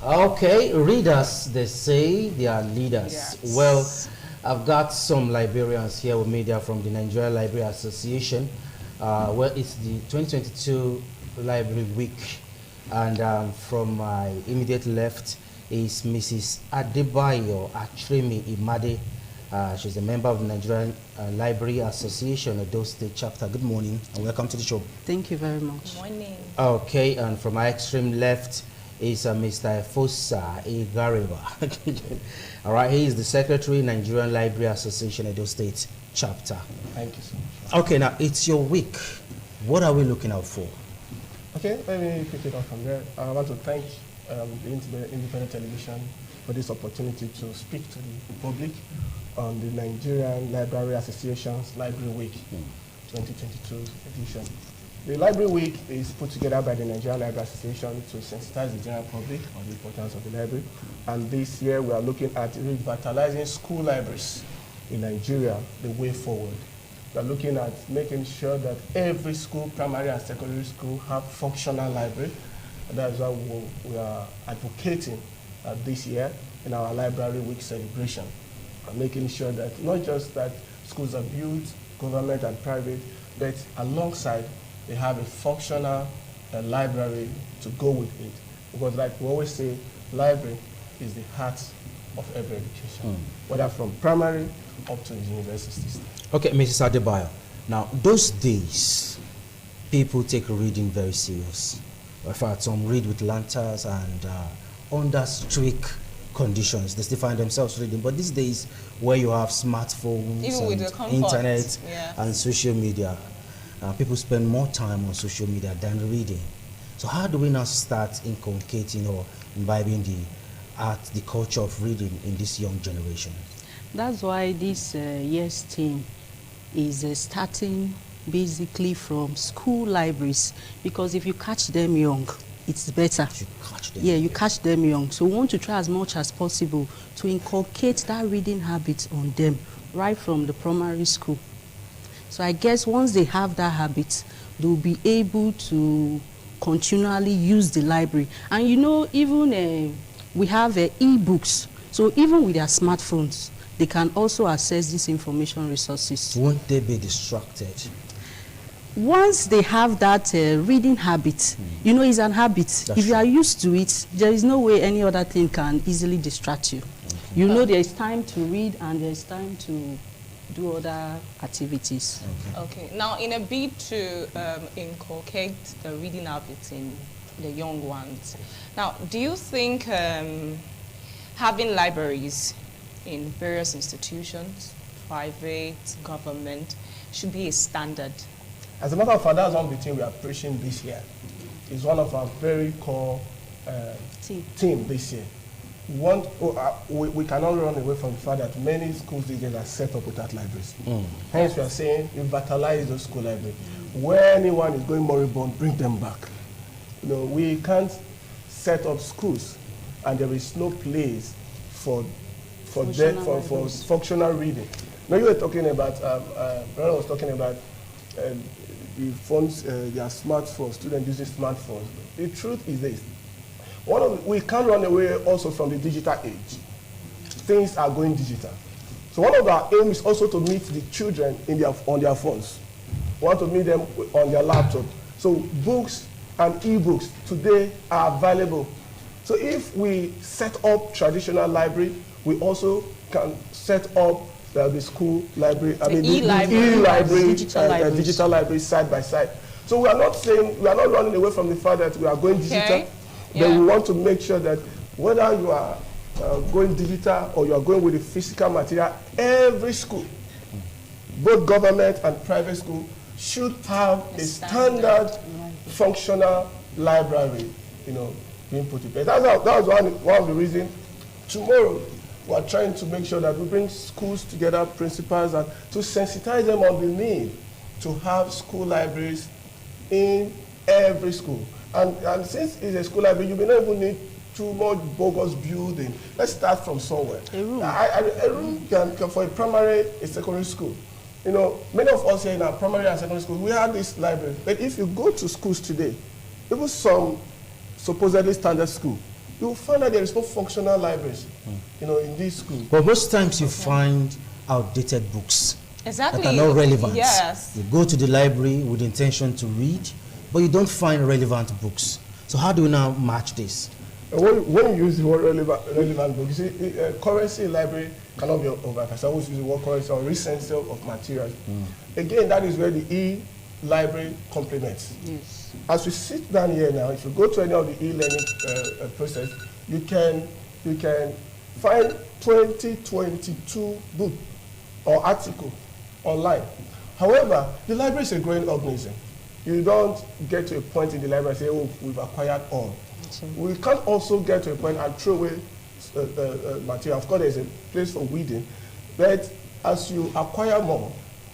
Okay, readers, they say they are leaders. Yes. Well, I've got some librarians here with me. They are from the Nigeria Library Association. Well, it's the 2022 Library Week. And from my immediate left is Mrs. Adebayo Atremi Imade. She's a member of the Nigerian Library Association, Edo State Chapter. Good morning and welcome to the show. Thank you very much. Good morning. Okay, and from my extreme left is Mr. Fosa Igareva. All right, he is the Secretary, Nigerian Library Association, Edo State Chapter. Thank you so much. Okay, now it's your week. What are we looking out for? Okay, let me pick it up from there. I want to thank the Independent Television for this opportunity to speak to the public on the Nigerian Library Association's Library Week 2022 edition. The Library Week is put together by the Nigerian Library Association to sensitize the general public on the importance of the library. And this year we are looking at revitalizing school libraries in Nigeria, the way forward. We are looking at making sure that every school, primary and secondary school, have functional library. And that is why we are advocating this year in our Library Week celebration. Making sure that not just that schools are built, government and private, but alongside they have a functional library to go with it. Because like we always say, library is the heart of every education, whether from primary up to the university system. Okay, Mrs. Adebayo. Now, those days, people take reading very serious. In fact, some read with lanterns and under strict conditions. They still find themselves reading. But these days, where you have smartphones, Even with the comfort, internet, yeah, and social media, people spend more time on social media than reading. So how do we now start inculcating or imbibing the art, the culture of reading in this young generation? That's why this year's theme is starting basically from school libraries, because if you catch them young, it's better. You catch them. Yeah, you catch them young. So we want to try as much as possible to inculcate that reading habit on them right from the primary school. So I guess once they have that habit, they'll be able to continually use the library. And you know, even we have e-books. So even with their smartphones, they can also access these information resources. Won't they be distracted? Once they have that reading habit, you know, it's an habit. That's if you are true. used to it, there is no way any other thing can easily distract you. You know there is time to read and there is time to do other activities. Okay. Now, in a bid to inculcate the reading habits in the young ones, now, do you think having libraries in various institutions, private, government, should be a standard? As a matter of fact, that's one of the things we are pushing this year. It's one of our very core team this year. We cannot run away from the fact that many schools these days are set up without libraries. Hence, we are saying revitalize those school libraries. Where anyone is going moribund, bring them back. You know, we can't set up schools and there is no place for functional reading. Now you were talking about, Brian was talking about the phones, their smartphones, students using smartphones. The truth is this. We can't run away also from the digital age. Things are going digital. So one of our aims is also to meet the children on their phones. We want to meet them on their laptop. So books and e-books today are available. So if we set up traditional library, we also can set up the school library, e-library, digital library side by side. So we are not running away from the fact that we are going digital, but we want to make sure that whether you are going digital or you are going with the physical material, every school, both government and private school, should have a standard functional library, you know, being put in place. That was one of the reasons. Tomorrow, we are trying to make sure that we bring schools together, principals, and to sensitize them on the need to have school libraries in every school. And since it's a school library, you may not even need too much bogus building. Let's start from somewhere. A room. A room can for a primary, a secondary school. You know, many of us here in our primary and secondary school, we have this library. But if you go to schools today, even some supposedly standard school, you will find that there is no functional libraries, in these schools. But most times you find outdated books Exactly. that are not relevant. Yes. You go to the library with the intention to read, but you don't find relevant books. So how do we now match this? When you use the word relevant book, you see, currency in library cannot be overcast. I always use the word currency or recency of materials. Again, that is where the e-library complements. Yes. As we sit down here now, if you go to any of the e-learning process, you can find 2022 book or article online. However, the library is a growing organism. You don't get to a point in the library and say, oh, we've acquired all. We can't also get to a point and throw away material. Of course, there's a place for weeding, but as you acquire more,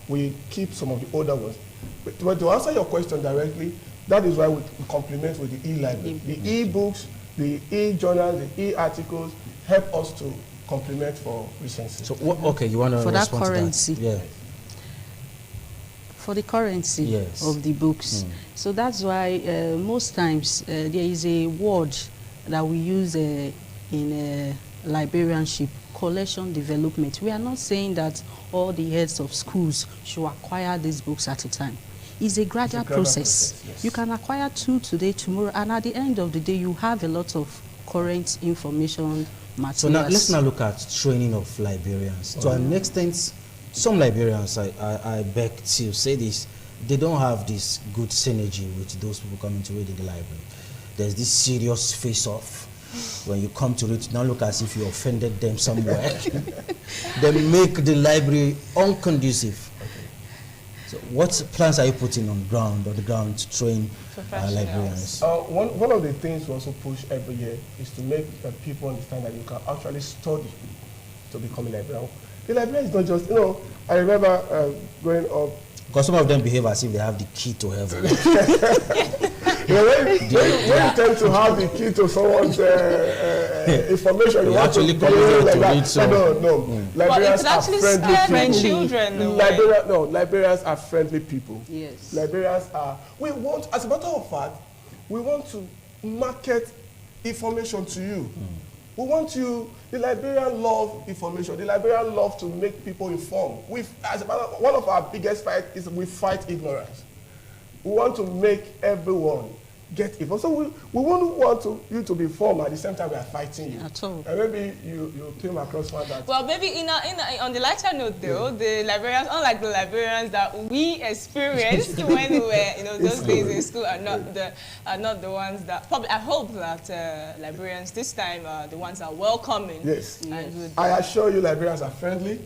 we keep some of the older ones. But to answer your question directly, that is why we complement with the e-library. The e-books, the e-journals, the e-articles help us to complement for recency. So, okay, you want to For that respond currency. to that? Yeah. For the currency Yes. of the books. So that's why most times there is a word that we use in librarianship, collection development. We are not saying that all the heads of schools should acquire these books at a time. It's a gradual process. Yes. You can acquire 2 today, tomorrow, and at the end of the day, you have a lot of current information materials. So now let's now look at training of librarians. To an extent, some librarians, I beg to say this, they don't have this good synergy with those people coming to read in the library. There's this serious face-off. When you come to read, now look as if you offended them somewhere. They make the library unconducive. So what plans are you putting on the ground to train librarians? One of the things we also push every year is to make people understand that you can actually study to become a librarian. The librarian is not just, I remember growing up. Because some of them behave as if they have the key to heaven. when you tend to have the key to someone's information, you actually want to come like to that. read some. No. Librarians are friendly people. Children. Librarians are friendly people. Yes. Librarians are. As a matter of fact, we want to market information to you. We want you. The librarian love information. The librarian love to make people informed. One of our biggest fight is we fight ignorance. We want to make everyone get informed. So we want you to be informed at the same time we are fighting you. At all. And maybe you came across one that. Well, maybe on the lighter note though, the librarians, unlike the librarians that we experienced when we were, those days in school, are not the ones that. Probably, I hope that librarians this time are the ones that are welcoming. Yes. And would, I assure you, librarians are friendly.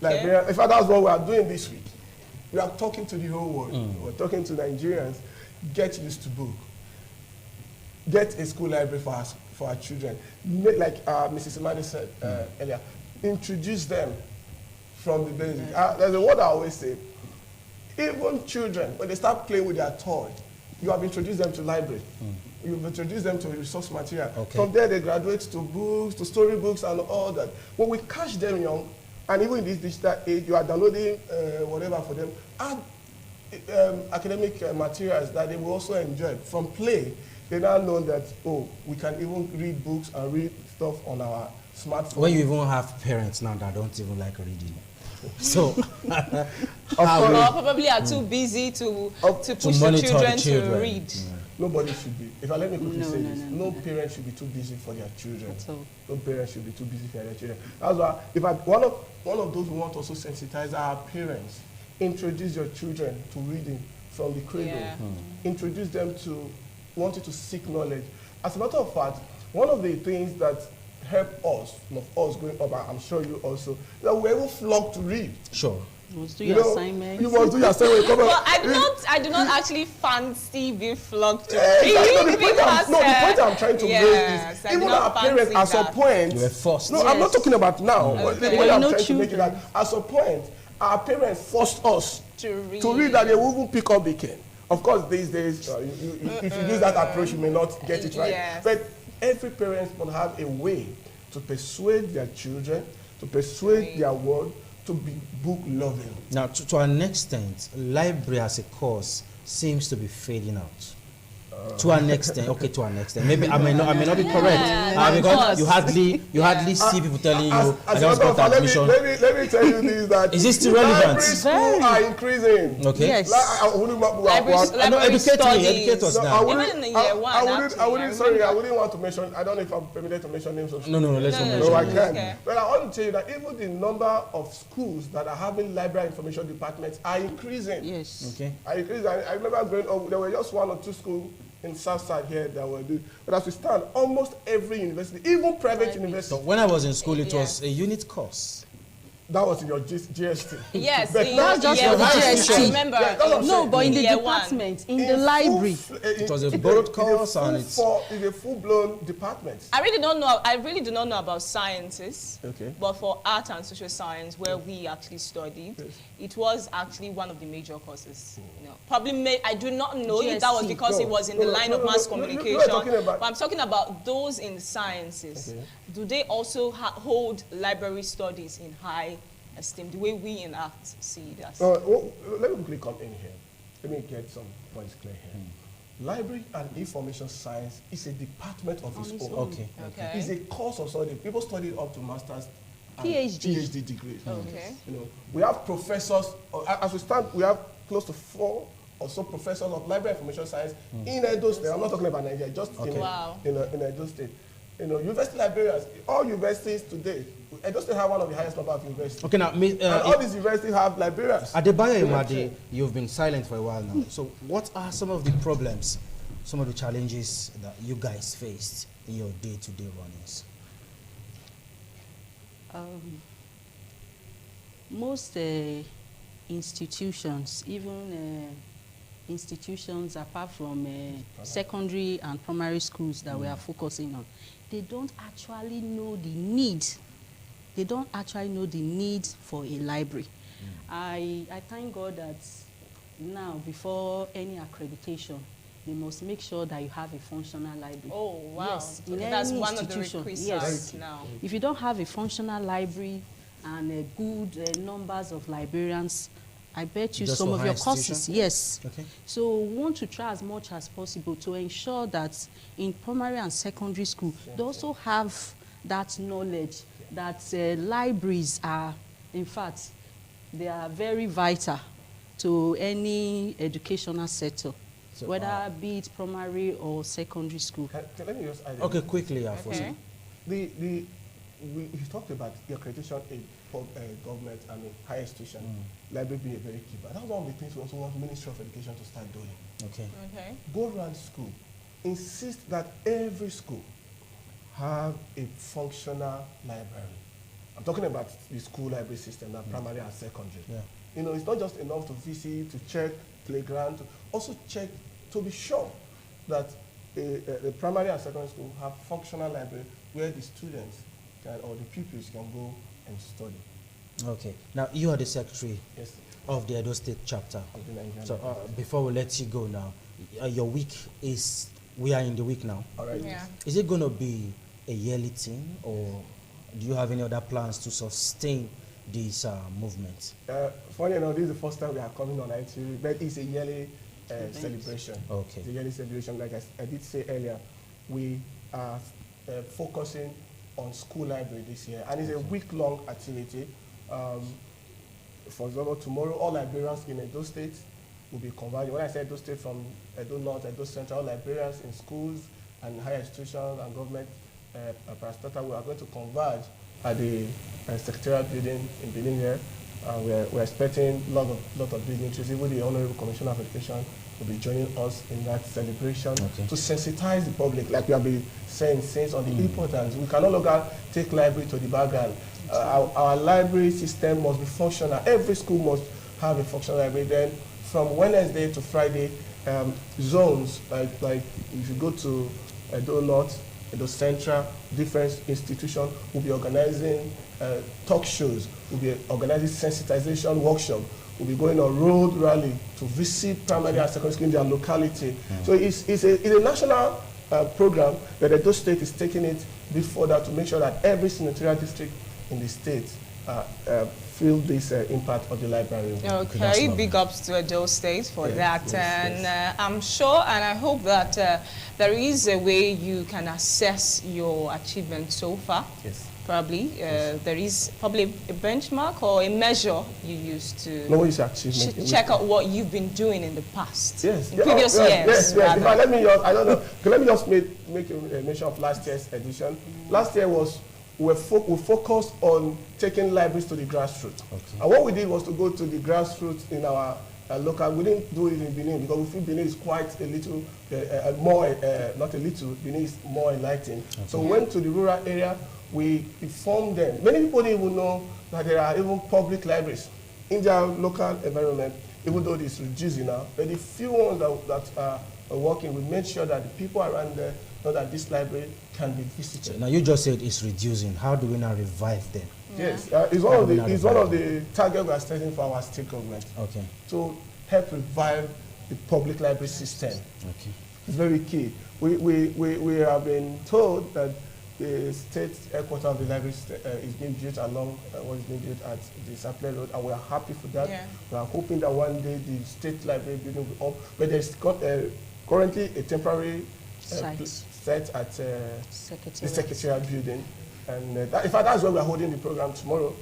Librarians. In fact, that's what we are doing this week. We are talking to the whole world. We're talking to Nigerians. Get used to book. Get a school library for our children. Like Mrs. Imani said earlier, introduce them from the basic. There's a word I always say. Even children, when they start playing with their toy, you have introduced them to library. You've introduced them to resource material. Okay. From there, they graduate to books, to storybooks, and all that. When we catch them young, and even in this digital age, you are downloading whatever for them, add academic materials that they will also enjoy. From play, they now know that, we can even read books and read stuff on our smartphone. When you even have parents now that don't even like reading. So, or probably are too busy to push the children to read. Nobody should be. If I let me quickly say this, no parent should be too busy for their children. No parent should be too busy for their children. That's why, one of those who want to also sensitize our parents, introduce your children to reading from the cradle. Yeah. Introduce them to wanting to seek knowledge. As a matter of fact, one of the things that help us growing up, I'm sure you also, that we ever flock to read. Sure. You must do your assignment. You must do your assignment. Well, I do not actually fancy being flogged to the read. point I'm trying to raise is, even our parents, at some point, you were forced. No, I'm not talking about now. Okay. The point I'm trying to make is that at some point, our parents forced us to read that they will even pick up the pen. Of course, these days, if you use that approach, you may not get it right. Yes. But every parent must have a way to persuade their children, to persuade their world, to be book loving. Now, to an extent, library as a course seems to be fading out. To an extent, okay, to an extent. Maybe I may not be correct because you hardly see people telling you I just got admission. Let me tell you this that is this still relevant? Library schools are increasing. Okay. Yes. Educate us now. Even in year one, I wouldn't want to mention. I don't know if I'm permitted to mention names of schools. No, let's not mention. No, I can. Okay. But I want to tell you that even the number of schools that are having library information departments are increasing. Yes. Okay. I remember growing up, there were just 1 or 2 schools in Southside here that were doing. But as we stand, almost every university, even private university. So when I was in school, it was a unit course. That was in your GST. Yes, But Not just for the GST. I remember. Yeah, that's what I'm No, saying. but in the Year one. department, in the library. It was a borrowed course and it's a full-blown department. I really do not know about sciences. Okay. But for art and social science, where we actually studied, Yes. it was actually one of the major courses. You know, I do not know if that was GST. because it was in the line of mass communication. But I'm talking about those in sciences. Okay. Do they also hold library studies in high esteem, the way we in art see it as? Let me quickly come in here. Let me get some points clear here. Library and information science is a department of its own. Okay. Okay. It's a course of study. People study up to masters and PhD. PhD degrees. Okay. You know, we have professors. As we stand, we have close to 4 or so professors of library information science in Edo State. I'm not talking about Nigeria, just Wow. in Edo State. You know, university librarians. All universities today, Edo State have one of the highest number of universities. Okay, now, And all these universities have librarians. Adebayo Imade, you've been silent for a while now. So what are some of the problems, some of the challenges that you guys faced in your day-to-day runnings? Most institutions, even institutions apart from secondary and primary schools that we are focusing on, they don't actually know the need. They don't actually know the need for a library. I thank God that now, before any accreditation, they must make sure that you have a functional library. Oh, wow. Yes, in That's any one of the institution. requisites Yes. now. If you don't have a functional library and good numbers of librarians, I bet you Just some for of high your institution? courses, yes. Okay. So we want to try as much as possible to ensure that in primary and secondary school, they also have that knowledge that libraries are, in fact, they are very vital to any educational sector, So, whether be it primary or secondary school. Let me just add. Okay, quickly, Afosi. Okay. We talked about the accreditation in government and in higher institution, library being a very key. But that's one of the things we also want the Ministry of Education to start doing. Okay. Okay. Go around school, insist that every school have a functional library. I'm talking about the school library system, that primary and secondary. Yeah. You know, it's not just enough to visit, to check playground, to also check to be sure that the primary and secondary school have functional library where the students or the pupils can go and study. Okay. Now, you are the secretary Yes, of the Edo State chapter. of the Nigerian. So before we let you go now, your week we are in the week now. All right. Yeah. Is it going to be a yearly thing, or do you have any other plans to sustain this movement? Funny enough, this is the first time we are coming on ITV, but it's a yearly celebration. Okay. It's a yearly celebration. Like I did say earlier, we are focusing on school library this year, and it's a week-long activity. For example, tomorrow, all librarians in Edo State will be converging. When I say Edo State, from Edo North, Edo Central, all librarians in schools and higher institutions and government parastatal, we are going to converge at the secretarial building in Benin here. We're expecting a lot of dignitaries. Even the Honorable Commissioner of Education will be joining us in that celebration to sensitize the public, like we have been saying since, on the importance. We can no longer take library to the background. Our library system must be functional. Every school must have a functional library. Then from Wednesday to Friday, zones, like if you go to Edo North, Edo Central, different institutions will be organizing talk shows, will be organizing sensitization workshop, will be going on road rally to visit primary and secondary school in their locality. So it's a national program that Edo State is taking it before that to make sure that every senatorial district in the state feel this impact of the library. Okay, big ups to Edo State for that. I'm sure and I hope that there is a way you can assess your achievement so far. Yes. Probably. There is probably a benchmark or a measure you use to check out what you've been doing in the past. Yes. In previous years. Yes. In fact, let me just, I don't know, let me just make a mention of last year's edition. Last year was, we focused on taking libraries to the grassroots. Okay. And what we did was to go to the grassroots in our local. We didn't do it in Benin because we feel Benin is quite a little more, not a little, Benin is more enlightened. Okay. So we went to the rural area. We informed them. Many people didn't even know that there are even public libraries in their local environment, even though it's reducing now. But the few ones that are working, we made sure that the people around there know that this library can be visited. Now you just said it's reducing. How do we now revive them? Yes, it's one of the targets we are setting for our state government. Okay. To help revive the public library system. Okay. It's very key. We have been told that the state headquarters of the library is being built along what is being built at the Sapele Road, and we are happy for that. Yeah. We are hoping that one day the state library building will be up. But there's currently a temporary site at the Secretariat building. And in fact, that's where we are holding the program tomorrow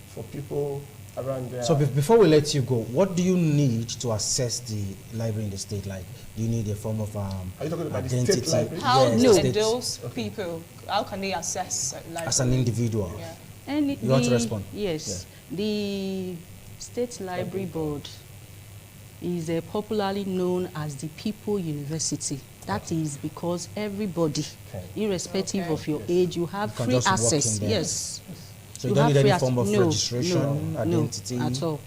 for people around there. So before we let you go, what do you need to assess the library in the state? Like, do you need a form of are you talking about identity? The state library? How do those people, how can they assess library? As an individual? Yeah. You want to respond? Yes. Yeah. The State Library Board is popularly known as the People University. That is because everybody, irrespective of your age, you have free access. Yes. So you don't need any form of registration, identity? No, at all. Okay.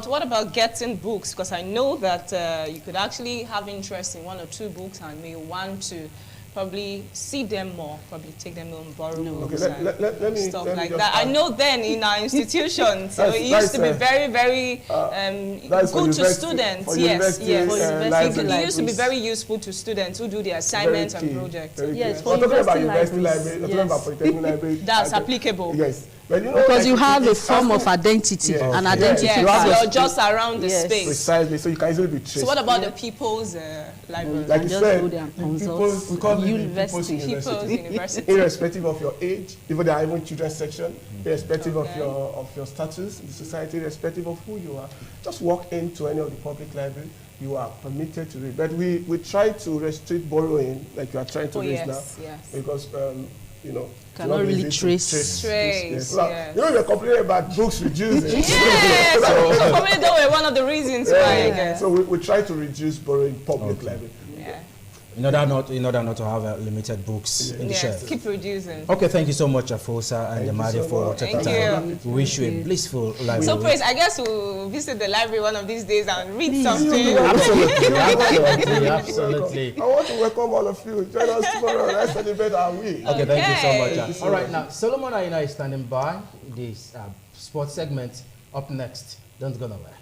What about getting books? Because I know that you could actually have interest in one or two books and may want to probably see them more, probably take them home, borrow books and stuff like that. I know then in our institutions, so it used to be very, very good to students. Yes, yes. It used to be very useful to students who do their assignments and projects. Yes, for talking about university library, talking about polytechnic library. That's applicable. Yes. But because you have a form of identity, an identity. Yes, you're just around the space. Precisely, so you can easily be traced. So what about the people's library? Like you said, we call it People's University. Irrespective of your age, even there are even children's section, irrespective of your status in society, irrespective of who you are, just walk into any of the public library. You are permitted to read. But we try to restrict borrowing, like you are trying to raise now, because you know, cannot really trace. Yes. You know, you're complaining about books reducing. Yes, probably that were one of the reasons why, I guess. So we try to reduce borrowing public library. Yeah. In order not to have limited books in the shelf. Keep reducing. Okay, thank you so much, Afosa and Demade, for taking time. We wish you a blissful library. So, Praise, I guess we'll visit the library one of these days and read something. Absolutely. I want to welcome all of you. Join us tomorrow. Let's celebrate our week. Okay, thank you so much. All right, now, Solomon Aina is standing by. This sports segment up next. Don't go nowhere.